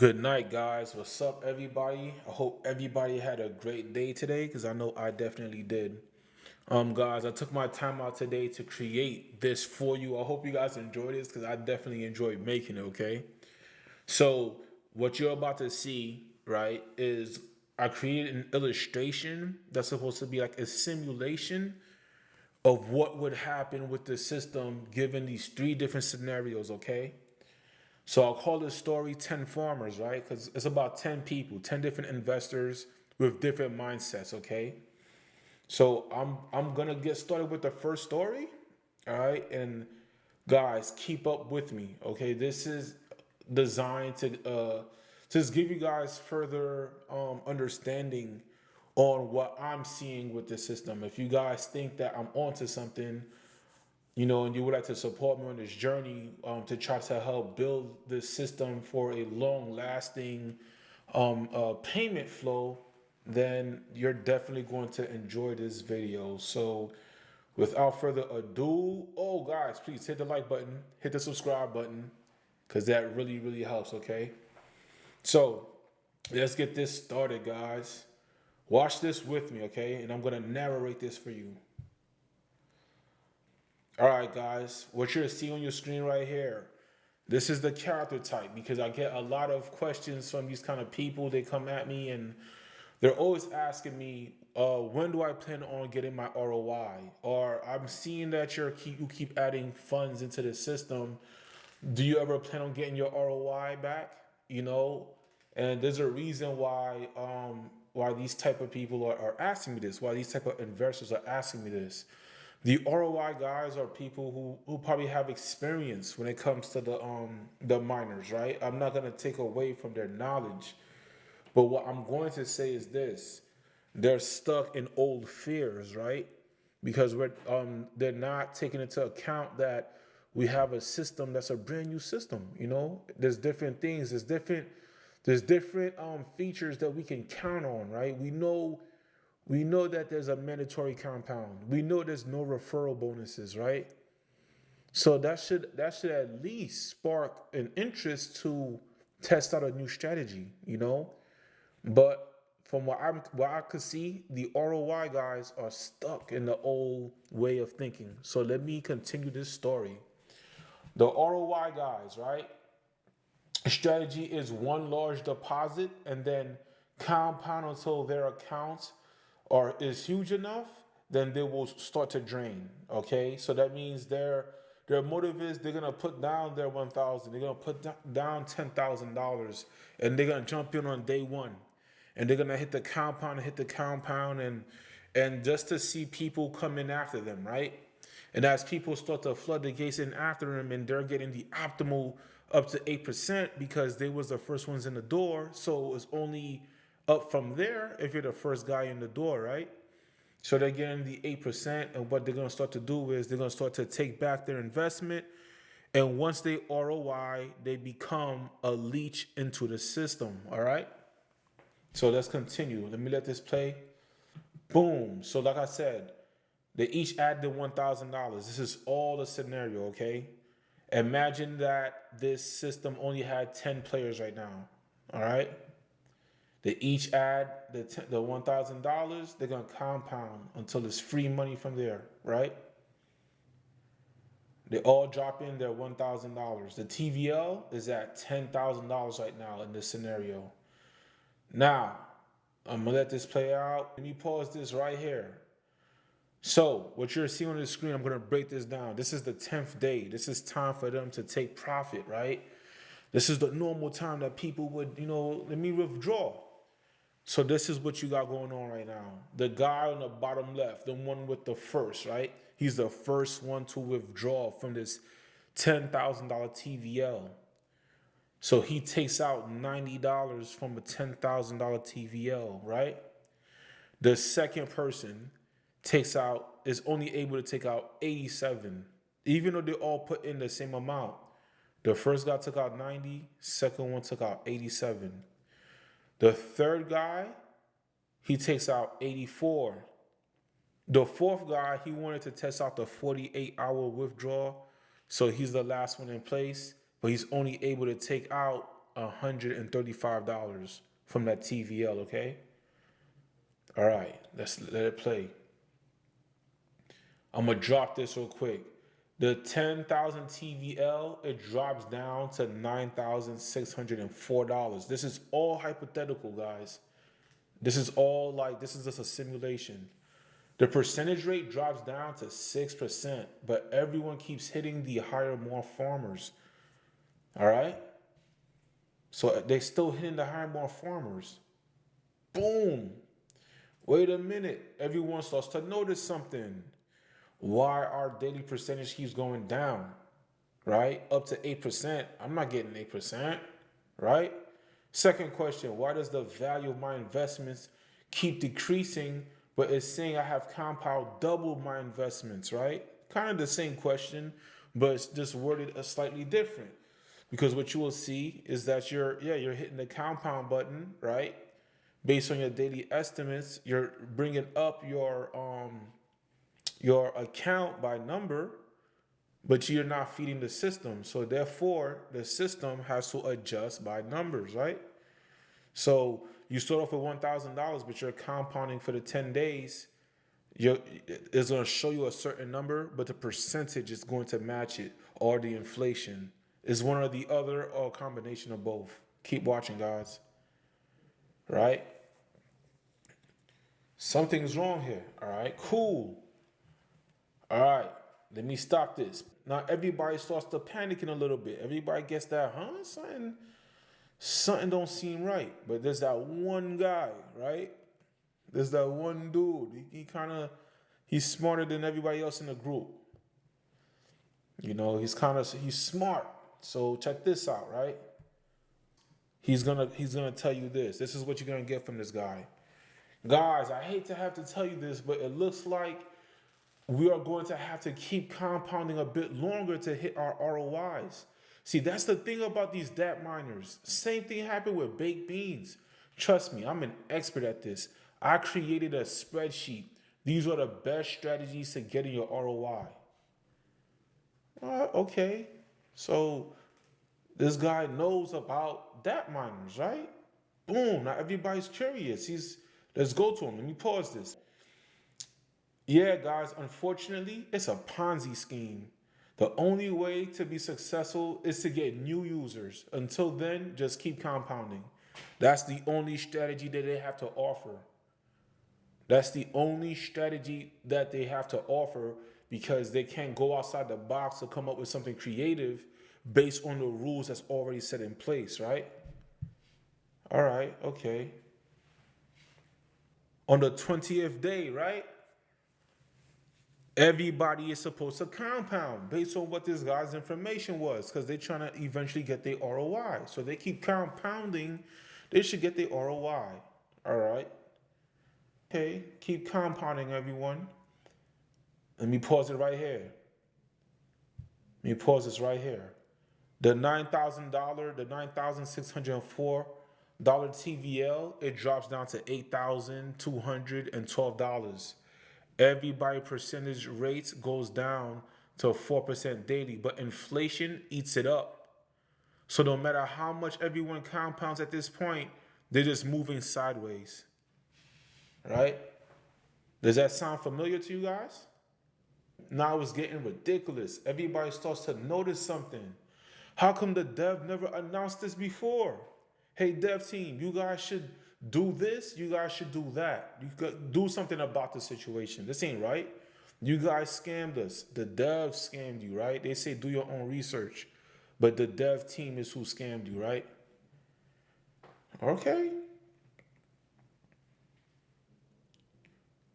Good night, guys. What's up, everybody? I hope everybody had a great day today because I know I definitely did. Guys, I took my time out today to create this for you. I hope you guys enjoy this because I definitely enjoyed making it, okay? So, what you're about to see, right, is I created an illustration that's supposed to be like a simulation of what would happen with the system given these three different scenarios, okay? So I'll call this story 10 farmers, right? Because it's about 10 people, 10 different investors with different mindsets, okay? So I'm gonna get started with the first story. All right. And guys, keep up with me. Okay. This is designed to just give you guys further understanding on what I'm seeing with the system. If you guys think that I'm onto something, and you would like to support me on this journey to try to help build this system for a long lasting payment flow, then you're definitely going to enjoy this video. So, without further ado, oh, guys, please hit the like button, hit the subscribe button, because that really, really helps, okay? So, let's get this started, guys. Watch this with me, okay? And I'm going to narrate this for you. All right, guys, what you're seeing on your screen right here, this is the character type because I get a lot of questions from these kind of people. They come at me and they're always asking me, when do I plan on getting my ROI? Or I'm seeing that you keep adding funds into the system. Do you ever plan on getting your ROI back? And there's a reason why these type of people are asking me this, why these type of investors are asking me this. The ROI guys are people who probably have experience when it comes to the miners, right? I'm not gonna take away from their knowledge, but what I'm going to say is this: they're stuck in old fears, right? Because they're not taking into account that we have a system that's a brand new system. There's different things, there's different features that we can count on, right? We know that there's a mandatory compound. We know there's no referral bonuses, right? So that should at least spark an interest to test out a new strategy. But from what I could see, the ROI guys are stuck in the old way of thinking. So let me continue this story. The ROI guys, right? Strategy is one large deposit and then compound until their accounts is huge enough, then they will start to drain. Okay, so that means their motive is they're gonna put down their 1,000, they're gonna put down $10,000, and they're gonna jump in on day one, and they're gonna hit the compound, and just to see people come in after them, right? And as people start to flood the gates in after them, and they're getting the optimal up to 8% because they was the first ones in the door, so it's only up from there if you're the first guy in the door, right? So they're getting the 8%, and what they're gonna start to do is they're gonna start to take back their investment. And once they ROI, they become a leech into the system. All right. So let's continue. Let me let this play. Boom. So like I said, they each add the $1,000. This is all the scenario, okay? Imagine that this system only had 10 players right now. All right. They each add the $1,000. They're gonna compound until it's free money from there, right? They all drop in their $1,000. The TVL is at $10,000 right now in this scenario. Now, I'm gonna let this play out. Let me pause this right here. So, what you're seeing on the screen, I'm gonna break this down. This is the 10th day. This is time for them to take profit, right? This is the normal time that people would, let me withdraw. So this is what you got going on right now. The guy on the bottom left, the one with the first, right? He's the first one to withdraw from this $10,000 TVL. So he takes out $90 from a $10,000 TVL, right? The second person is only able to take out 87, even though they all put in the same amount. The first guy took out 90, second one took out 87. The third guy, he takes out 84. The fourth guy, he wanted to test out the 48-hour withdrawal. So he's the last one in place, but he's only able to take out $135 from that TVL, okay? All right, let's let it play. I'm gonna drop this real quick. The 10,000 TVL, it drops down to $9,604. This is all hypothetical, guys. This is all like, this is just a simulation. The percentage rate drops down to 6%, but everyone keeps hitting the higher, more farmers. All right? So they still hitting the higher, more farmers. Boom. Wait a minute. Everyone starts to notice something. Why our daily percentage keeps going down, right? Up to 8%. I'm not getting 8%, right? Second question, why does the value of my investments keep decreasing, but it's saying I have compound double my investments, right? Kind of the same question, but it's just worded a slightly different. Because what you will see is that you're hitting the compound button, right? Based on your daily estimates, you're bringing up your account by number, but you're not feeding the system. So therefore, the system has to adjust by numbers, right? So you start off with $1,000, but you're compounding for the 10 days. It's going to show you a certain number, but the percentage is going to match it, or the inflation is one or the other, or a combination of both. Keep watching, guys. Right? Something's wrong here. All right, cool. All right, let me stop this. Now everybody starts to panicking a little bit. Everybody gets that, something don't seem right. But there's that one guy, right? There's that one dude. He's smarter than everybody else in the group. You know, he's smart. So check this out, right? He's gonna tell you this. This is what you're gonna get from this guy. Guys, I hate to have to tell you this, but it looks like we are going to have to keep compounding a bit longer to hit our ROIs. See, that's the thing about these DApp miners. Same thing happened with baked beans. Trust me, I'm an expert at this. I created a spreadsheet. These are the best strategies to getting your ROI. Okay, so this guy knows about DApp miners, right? Boom, now everybody's curious. Let's go to him. Let me pause this. Yeah, guys, unfortunately, it's a Ponzi scheme. The only way to be successful is to get new users. Until then, just keep compounding. That's the only strategy that they have to offer. That's the only strategy that they have to offer, because they can't go outside the box to come up with something creative based on the rules that's already set in place, right? All right, okay. On the 20th day, right? Everybody is supposed to compound based on what this guy's information was, because they're trying to eventually get their ROI. So they keep compounding, they should get their ROI. All right. Okay, keep compounding, everyone. Let me pause it right here. Let me pause this right here. The $9,000, the $9,604 TVL, it drops down to $8,212. Everybody percentage rates goes down to 4% daily, but inflation eats it up. So no matter how much everyone compounds at this point, they're just moving sideways. Right? Does that sound familiar to you guys? Now it's getting ridiculous. Everybody starts to notice something. How come the dev never announced this before? Hey, dev team, you guys should do this. You guys should do that. You could do something about the situation. This ain't right. You guys scammed us. The dev scammed you, right? They say do your own research, but the dev team is who scammed you, right? Okay.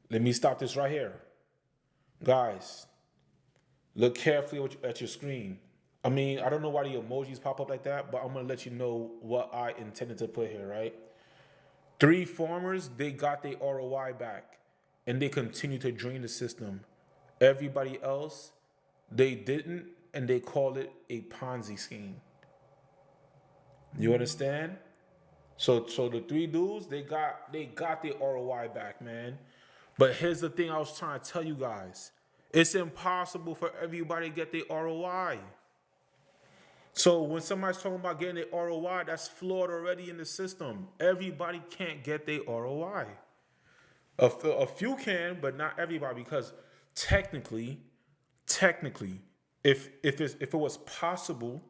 Let me stop this right here. Guys, look carefully at your screen. I mean, I don't know why the emojis pop up like that, but I'm going to let you know what I intended to put here, right? 3 farmers, they got their ROI back, and they continue to drain the system. Everybody else, they didn't, and they call it a Ponzi scheme. You understand? So the 3 dudes, they got their ROI back, man. But here's the thing I was trying to tell you guys. It's impossible for everybody to get their ROI. So when somebody's talking about getting their ROI, that's flawed already in the system. Everybody can't get their ROI. A few can, but not everybody, because technically, technically, if it was possible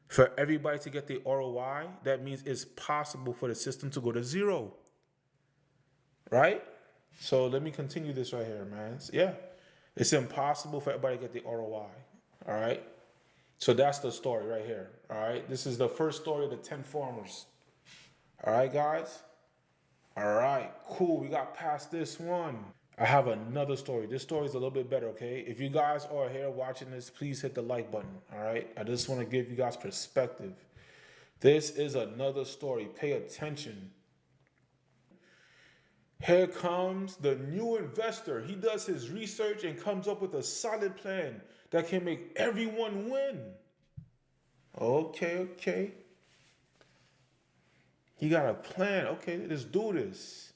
for everybody to get the ROI, that means it's possible for the system to go to zero, right? So let me continue this right here, man. Yeah, it's impossible for everybody to get the ROI. All right. So that's the story right here. All right. This is the first story of the 10 farmers. All right, guys. All right, cool. We got past this one. I have another story. This story is a little bit better, okay? If you guys are here watching this, please hit the like button, all right? I just want to give you guys perspective. This is another story. Pay attention. Here comes the new investor. He does his research and comes up with a solid plan that can make everyone win. Okay. He got a plan. Okay, let's do this.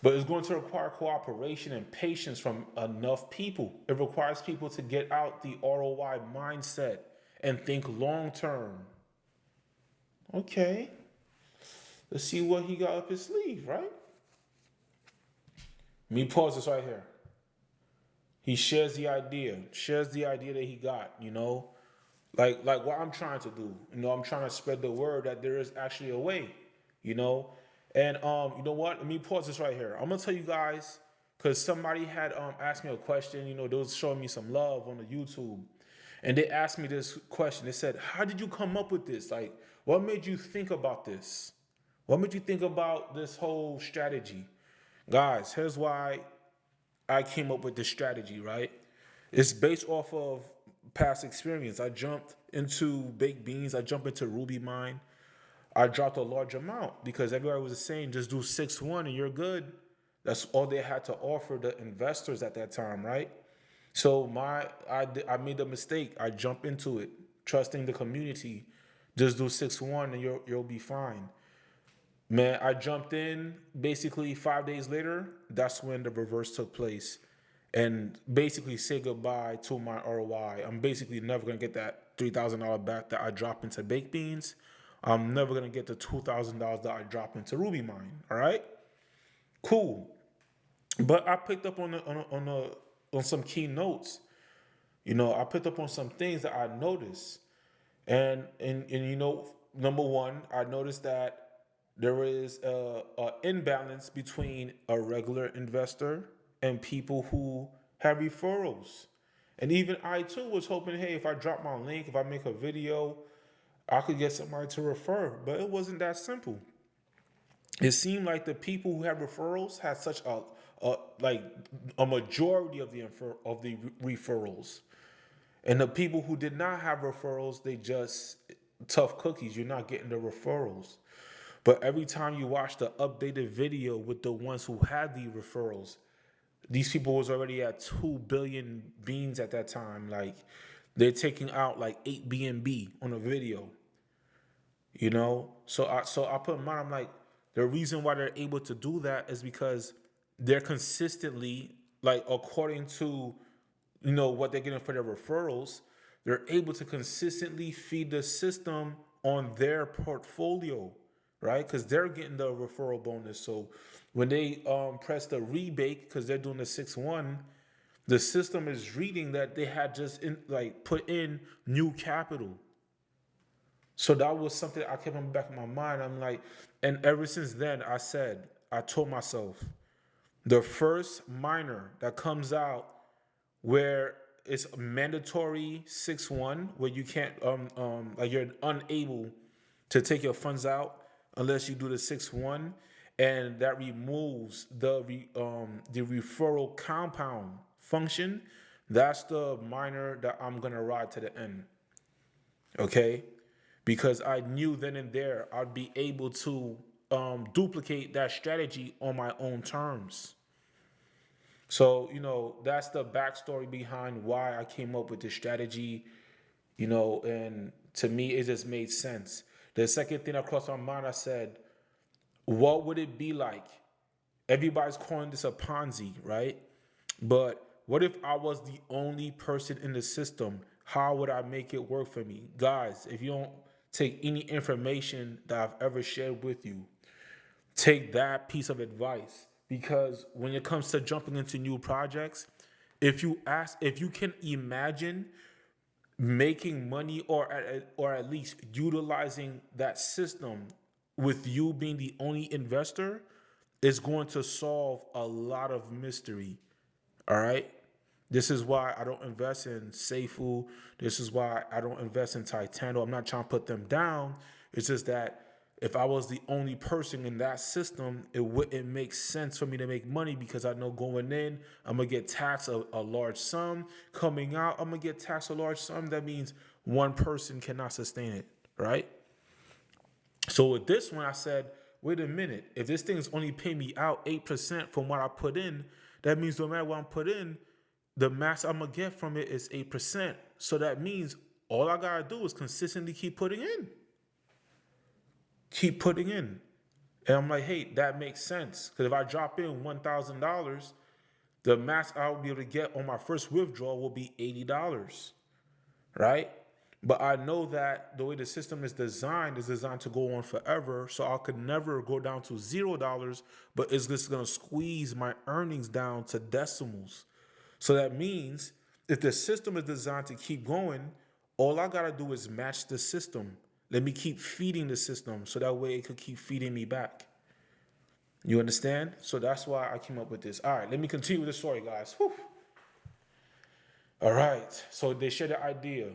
But it's going to require cooperation and patience from enough people. It requires people to get out the ROI mindset and think long term. Okay. Let's see what he got up his sleeve, right? Let me pause this right here. He shares the idea that he got, like what I'm trying to do. I'm trying to spread the word that there is actually a way, you know. And you know what? Let me pause this right here. I'm gonna tell you guys, because somebody had asked me a question. They was showing me some love on the YouTube, and they asked me this question. They said, "How did you come up with this? Like, what made you think about this? What made you think about this whole strategy?" Guys, here's why I came up with this strategy. Right? It's based off of past experience. I jumped into baked beans. I jumped into Ruby Mine. I dropped a large amount because everybody was saying just do 6-1 and you're good. That's all they had to offer the investors at that time, right? So I made a mistake. I jumped into it, trusting the community. Just do 6-1 and you'll be fine. Man, I jumped in basically 5 days later. That's when the reverse took place, and basically say goodbye to my ROI. I'm basically never gonna get that $3,000 back that I dropped into baked beans. I'm never gonna get the $2,000 that I dropped into Ruby Mine. All right, cool. But I picked up on some key notes. I picked up on some things that I noticed, and number one, I noticed that there is a imbalance between a regular investor and people who have referrals. And even I too was hoping, hey, if I drop my link, if I make a video, I could get somebody to refer. But it wasn't that simple. It seemed like the people who have referrals had such like a majority of the referrals, and the people who did not have referrals, they just tough cookies. You're not getting the referrals. But every time you watch the updated video with the ones who had the referrals, these people was already at 2 billion beans at that time. Like, they're taking out like 8 BNB on a video. So I put in mind, I'm like, the reason why they're able to do that is because they're consistently, like, according to what they're getting for their referrals, they're able to consistently feed the system on their portfolio, right? Because they're getting the referral bonus. So when they press the rebate, because they're doing the 6-1, the system is reading that they had just put in new capital. So that was something I kept in the back of my mind. I'm like, and ever since then, I told myself, the first miner that comes out where it's mandatory 6-1, where you can't like you're unable to take your funds out unless you do the 6-1, and that removes the referral compound function. That's the miner that I'm gonna ride to the end. Okay, because I knew then and there I'd be able to duplicate that strategy on my own terms. So, that's the backstory behind why I came up with this strategy, and to me, it just made sense. The second thing that crossed my mind, I said, what would it be like? Everybody's calling this a Ponzi, right? But what if I was the only person in the system How would I make it work for me? Guys, if you don't take any information that I've ever shared with you, take that piece of advice, because when it comes to jumping into new projects, if you can imagine making money, or at least utilizing that system with you being the only investor, is going to solve a lot of mystery. All right. This is why I don't invest in Seifu. This is why I don't invest in Titano. I'm not trying to put them down. It's just that if I was the only person in that system, it wouldn't make sense for me to make money, because I know going in, I'm going to get taxed a large sum. Coming out, I'm going to get taxed a large sum. That means one person cannot sustain it, right? So with this one, I said, wait a minute. If this thing is only paying me out 8% from what I put in, that means no matter what I put in, the max I'm gonna get from it is 8%. So that means all I gotta do is consistently keep putting in. Keep putting in. And I'm like, hey, that makes sense. Because if I drop in $1,000, the max I'll be able to get on my first withdrawal will be $80. Right? But I know that the way the system is designed to go on forever. So I could never go down to $0, but it's just gonna squeeze my earnings down to decimals. So that means if the system is designed to keep going, all I gotta do is match the system. Let me keep feeding the system so that way it could keep feeding me back. You understand? So that's why I came up with this. All right, let me continue with the story, guys. Whew. All right, so they share the idea.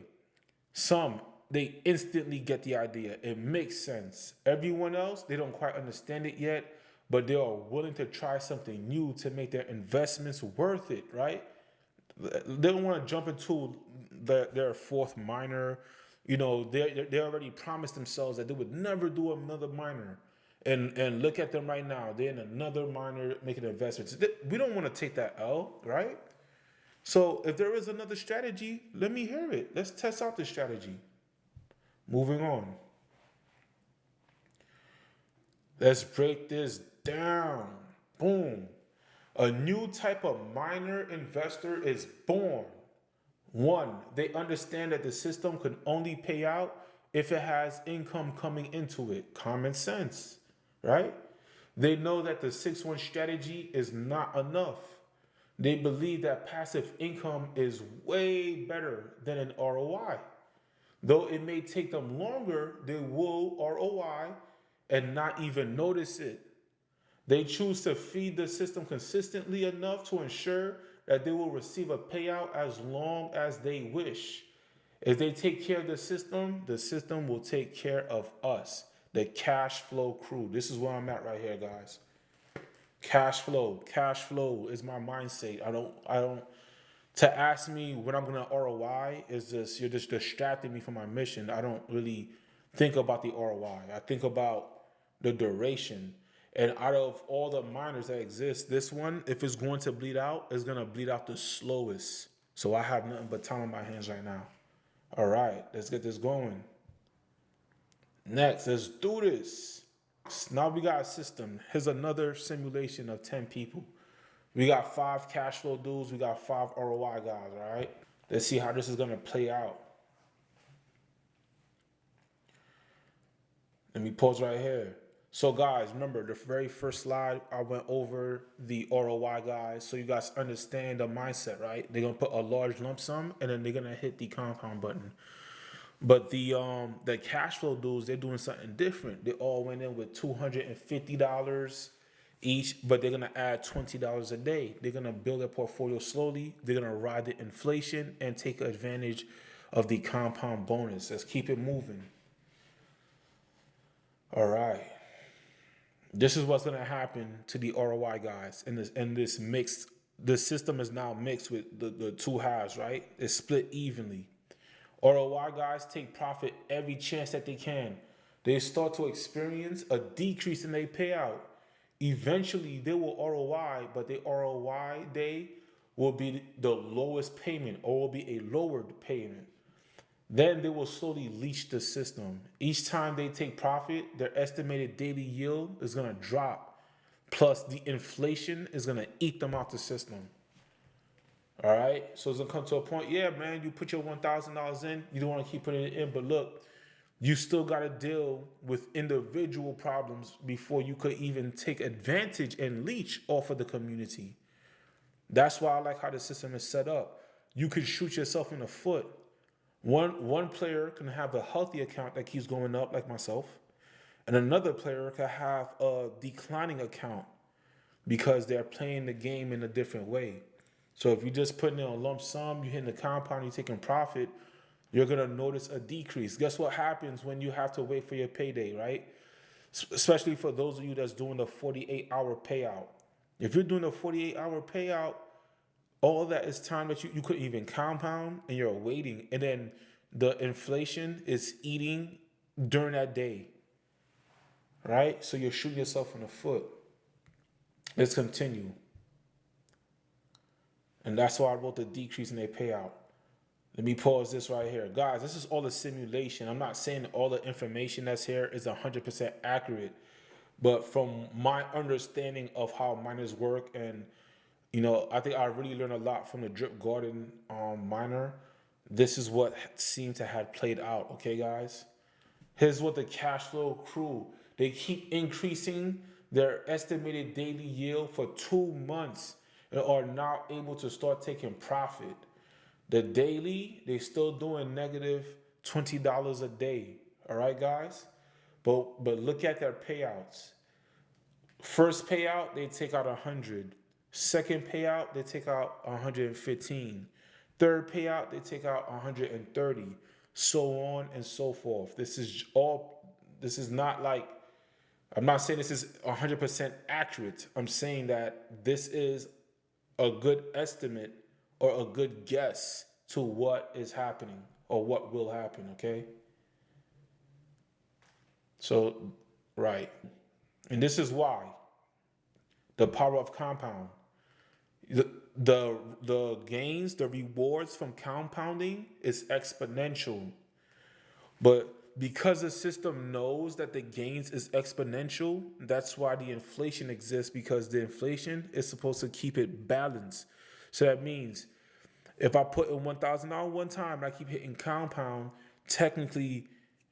Some, they instantly get the idea. It makes sense. Everyone else, they don't quite understand it yet, but they are willing to try something new to make their investments worth it, right? They don't want to jump into their fourth minor. You know, they already promised themselves that they would never do another minor. And look at them right now. They're in another minor making investments. We don't want to take that L, right? So if there is another strategy, let me hear it. Let's test out the strategy. Moving on. Let's break this down. Boom. A new type of minor investor is born. One, they understand that the system can only pay out if it has income coming into it. Common sense, right? They know that the 6-1 strategy is not enough. They believe that passive income is way better than an ROI. Though it may take them longer, they will ROI and not even notice it. They choose to feed the system consistently enough to ensure that they will receive a payout as long as they wish. If they take care of the system will take care of us, the cash flow crew. This is where I'm at right here, guys. Cash flow is my mindset. I don't, to ask me when I'm gonna ROI is just, you're just distracting me from my mission. I don't really think about the ROI. I think about the duration. And out of all the miners that exist, this one, if it's going to bleed out, is gonna bleed out the slowest. So I have nothing but time on my hands right now. All right, let's get this going. Next, let's do this. Now we got a system. Here's another simulation of 10 people. We got 5 cash flow dudes. We got 5 ROI guys, all right? Let's see how this is going to play out. Let me pause right here. So guys, remember the very first slide, I went over the ROI guys. So you guys understand the mindset, right? They're going to put a large lump sum and then they're going to hit the compound button. But the cash flow dudes, they're doing something different. They all went in with $250 each, but they're gonna add $20 a day. They're gonna build their portfolio slowly. They're gonna ride the inflation and take advantage of the compound bonus. Let's keep it moving. All right. This is what's gonna happen to the ROI guys in this mixed. The system is now mixed with the two halves, right? It's split evenly. ROI guys take profit every chance that they can. They start to experience a decrease in their payout. Eventually, they will ROI, but the ROI day will be the lowest payment or will be a lowered payment. Then they will slowly leach the system. Each time they take profit, their estimated daily yield is going to drop. Plus, the inflation is going to eat them out the system. All right. So it's gonna come to a point, yeah, man, you put your $1,000 in, you don't want to keep putting it in, but look, you still gotta deal with individual problems before you could even take advantage and leech off of the community. That's why I like how the system is set up. You could shoot yourself in the foot. One player can have a healthy account that keeps going up, like myself, and another player can have a declining account because they're playing the game in a different way. So if you're just putting in a lump sum, you're hitting the compound, you're taking profit, you're gonna notice a decrease. Guess what happens when you have to wait for your payday, right? Especially for those of you that's doing the 48-hour payout. If you're doing a 48-hour payout, all that is time that you couldn't even compound and you're waiting. And then the inflation is eating during that day, right? So you're shooting yourself in the foot. Let's continue. And that's why I wrote the decrease in their payout. Let me pause this right here. Guys, this is all a simulation. I'm not saying all the information that's here is 100% accurate. But from my understanding of how miners work, and I think I really learned a lot from the drip garden miner. This is what seemed to have played out. Okay, guys. Here's what the cash flow crew, they keep increasing their estimated daily yield for 2 months and are now able to start taking profit. The daily, they still doing negative $20 a day. All right, guys. But look at their payouts. First payout, they take out 100. Second payout, they take out 115. Third payout, they take out 130. So on and so forth. This is not like, I'm not saying this is 100% accurate. I'm saying that this is a good estimate or a good guess to what is happening or what will happen, okay? So, right. And this is why the power of compound. The gains, the rewards from compounding is exponential. But because the system knows that the gains is exponential, that's why the inflation exists, because the inflation is supposed to keep it balanced. So that means if I put in $1,000 one time and I keep hitting compound, technically,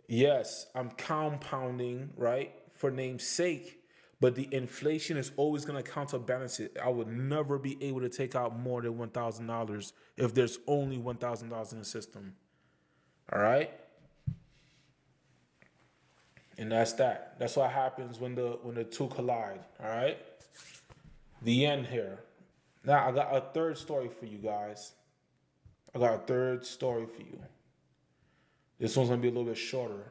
yes, I'm compounding, right, for name's sake, but the inflation is always going to counterbalance it. I would never be able to take out more than $1,000 if there's only $1,000 in the system. All right? And that's that. That's what happens when the two collide. All right? The end here. Now I got a third story for you guys. I got a third story for you. This one's gonna be a little bit shorter.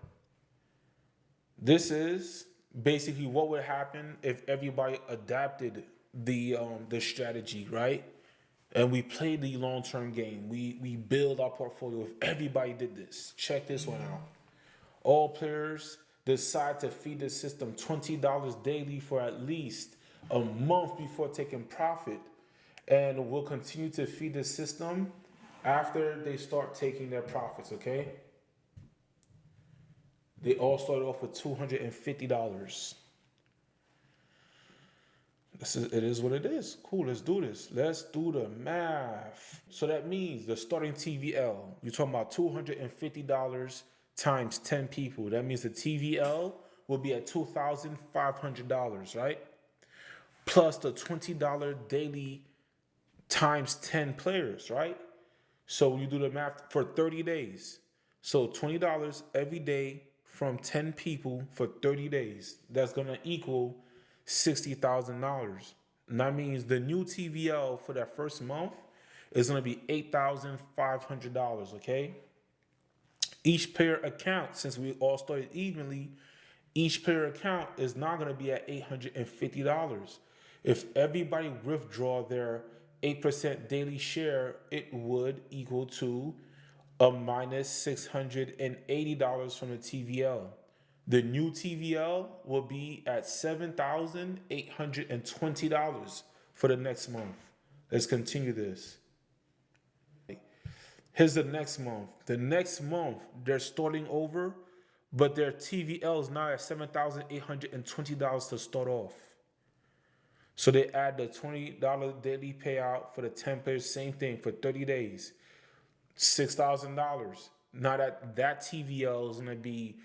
This is basically what would happen if everybody adapted the strategy, right? And we played the long term game. We build our portfolio. If everybody did this, check this one out. All players decide to feed the system $20 daily for at least a month before taking profit, and will continue to feed the system after they start taking their profits. Okay. They all started off with $250. It is what it is. Cool, let's do this. Let's do the math. So that means the starting TVL, you're talking about $250 times 10 people. That means the TVL will be at $2,500, right? Plus the $20 daily times 10 players, right? So you do the math for 30 days. So $20 every day from 10 people for 30 days. That's going to equal $60,000. And that means the new TVL for that first month is going to be $8,500, okay? Each player account, since we all started evenly, each player account is now going to be at $850. If everybody withdraw their 8% daily share, it would equal to a minus $680 from the TVL. The new TVL will be at $7,820 for the next month. Let's continue this. Here's the next month. The next month, they're starting over, but their TVL is now at $7,820 to start off. So they add the $20 daily payout for the 10 players, same thing for 30 days, $6,000. Now that TVL is gonna be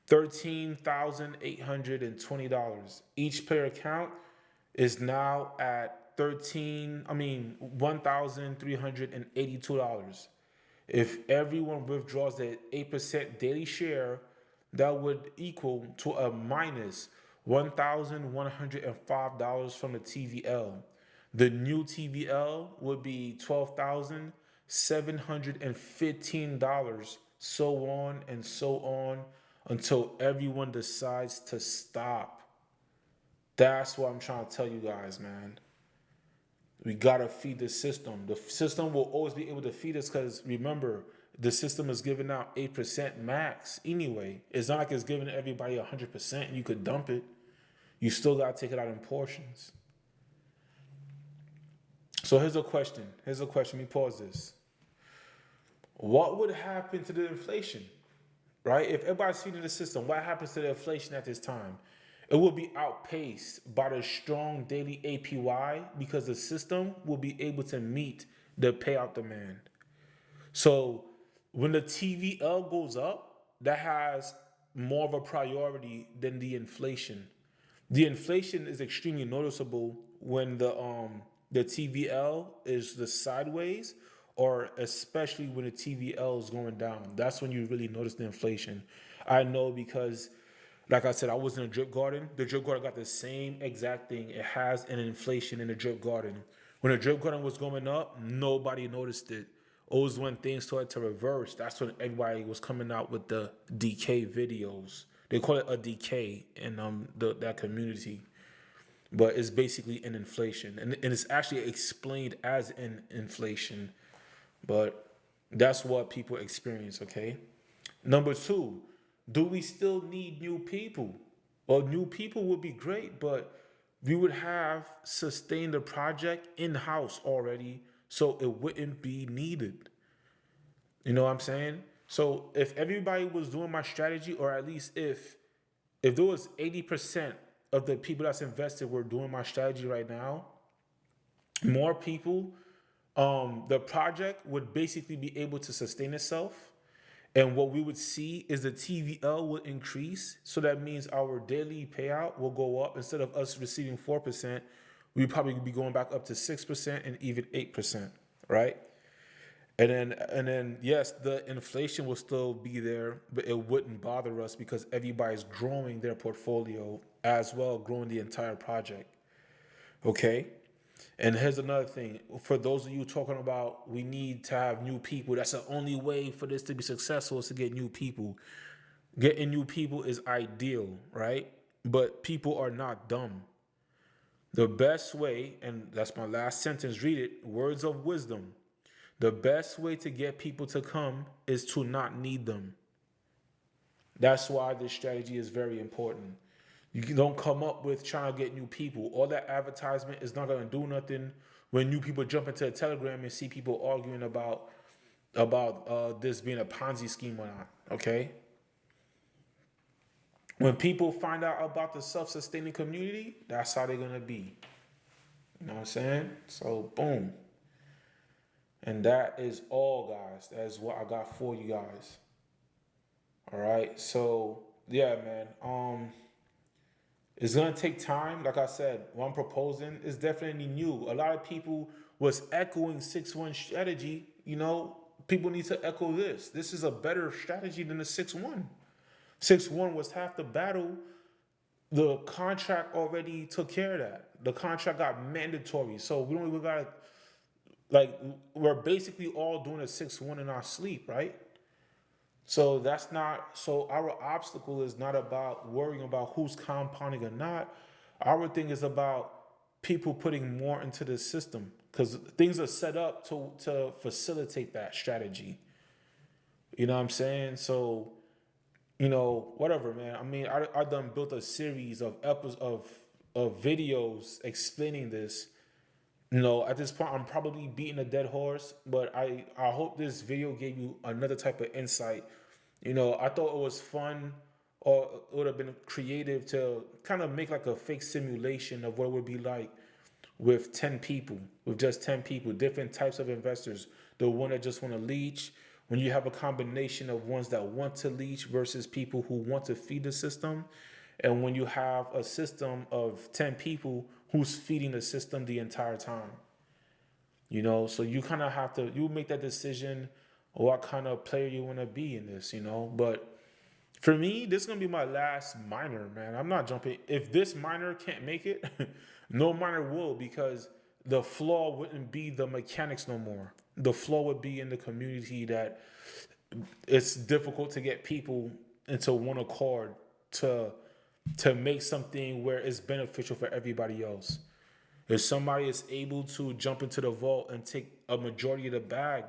$13,820. Each player account is now at $1,382. If everyone withdraws their 8% daily share, that would equal to a minus $1,105 from the TVL. The new TVL would be $12,715, so on and so on until everyone decides to stop. That's what I'm trying to tell you guys, man. We gotta feed the system. The system will always be able to feed us because remember, the system is giving out 8% max anyway. It's not like it's giving everybody 100% and you could dump it. You still gotta take it out in portions. So here's a question. Let me pause this. What would happen to the inflation? Right? If everybody's feeding the system, what happens to the inflation at this time? It will be outpaced by the strong daily APY because the system will be able to meet the payout demand. So when the TVL goes up, that has more of a priority than the inflation. The inflation is extremely noticeable when the TVL is the sideways, or especially when the TVL is going down. That's when you really notice the inflation. I know because, like I said, I was in a drip garden. The drip garden got the same exact thing. It has an inflation in the drip garden. When the drip garden was going up, nobody noticed it. It was when things started to reverse. That's when everybody was coming out with the decay videos. They call it a decay in that community, but it's basically an inflation, and it's actually explained as an inflation. But that's what people experience. Okay. Number two, do we still need new people? Well, new people would be great, but we would have sustained the project in house already, so it wouldn't be needed. You know what I'm saying? So if everybody was doing my strategy, or at least if there was 80% of the people that's invested were doing my strategy right now, more people, the project would basically be able to sustain itself. And what we would see is the TVL will increase. So that means our daily payout will go up. Instead of us receiving 4%, we'd probably be going back up to 6% and even 8%, right? And then yes, the inflation will still be there, but it wouldn't bother us because everybody's growing their portfolio as well, growing the entire project. Okay? And here's another thing. For those of you talking about we need to have new people, that's the only way for this to be successful is to get new people. Getting new people is ideal, right? But people are not dumb. The best way, and that's my last sentence, read it, words of wisdom. The best way to get people to come is to not need them. That's why this strategy is very important. You don't come up with trying to get new people. All that advertisement is not going to do nothing when new people jump into a Telegram and see people arguing about this being a Ponzi scheme or not. Okay. When people find out about the self-sustaining community, that's how they're gonna be. You know what I'm saying? So boom. And that is all, guys. That is what I got for you guys. All right. So yeah, man. It's gonna take time. Like I said, what I'm proposing is definitely new. A lot of people was echoing 6-1 strategy. You know, people need to echo this. This is a better strategy than the 6-1. 6-1 was half the battle. The contract already took care of that. The contract got mandatory. So we don't even gotta, like, we're basically all doing a 6-1 in our sleep, right? So that's not, so our obstacle is not about worrying about who's compounding or not. Our thing is about people putting more into the system because things are set up to facilitate that strategy. You know what I'm saying? So, whatever, man. I mean, I done built a series of episodes of videos explaining this. At this point, I'm probably beating a dead horse, but I hope this video gave you another type of insight. I thought it was fun, or it would have been creative to kind of make like a fake simulation of what it would be like with 10 people, with just 10 people, different types of investors. The one that just want to leech, when you have a combination of ones that want to leech versus people who want to feed the system, and when you have a system of 10 people who's feeding the system the entire time. So you kind of have to, you make that decision what kind of player you want to be in this. But for me, this is going to be my last minor, man. I'm not jumping. If this minor can't make it, no minor will, because the flaw wouldn't be the mechanics no more. The flaw would be in the community, that it's difficult to get people into one accord to make something where it's beneficial for everybody else. If somebody is able to jump into the vault and take a majority of the bag,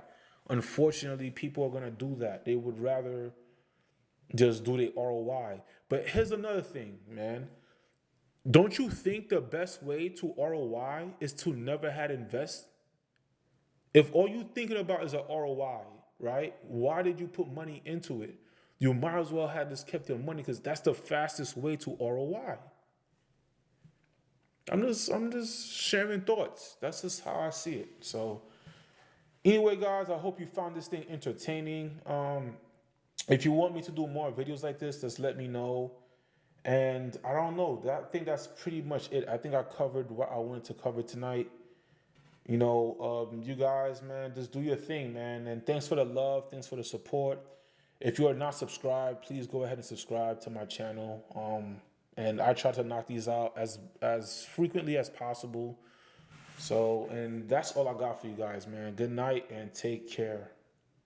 unfortunately, people are gonna do that. They would rather just do the ROI. But here's another thing, man. Don't you think the best way to ROI is to never had invest? If all you thinking about is a ROI, right? Why did you put money into it? You might as well have just kept your money, because that's the fastest way to ROI. I'm just sharing thoughts. That's just how I see it. So anyway, guys, I hope you found this thing entertaining. If you want me to do more videos like this, just let me know. And I don't know. I think that's pretty much it. I think I covered what I wanted to cover tonight. You guys, man, just do your thing, man. And thanks for the love. Thanks for the support. If you are not subscribed, please go ahead and subscribe to my channel. And I try to knock these out as frequently as possible. So, and that's all I got for you guys, man. Good night and take care.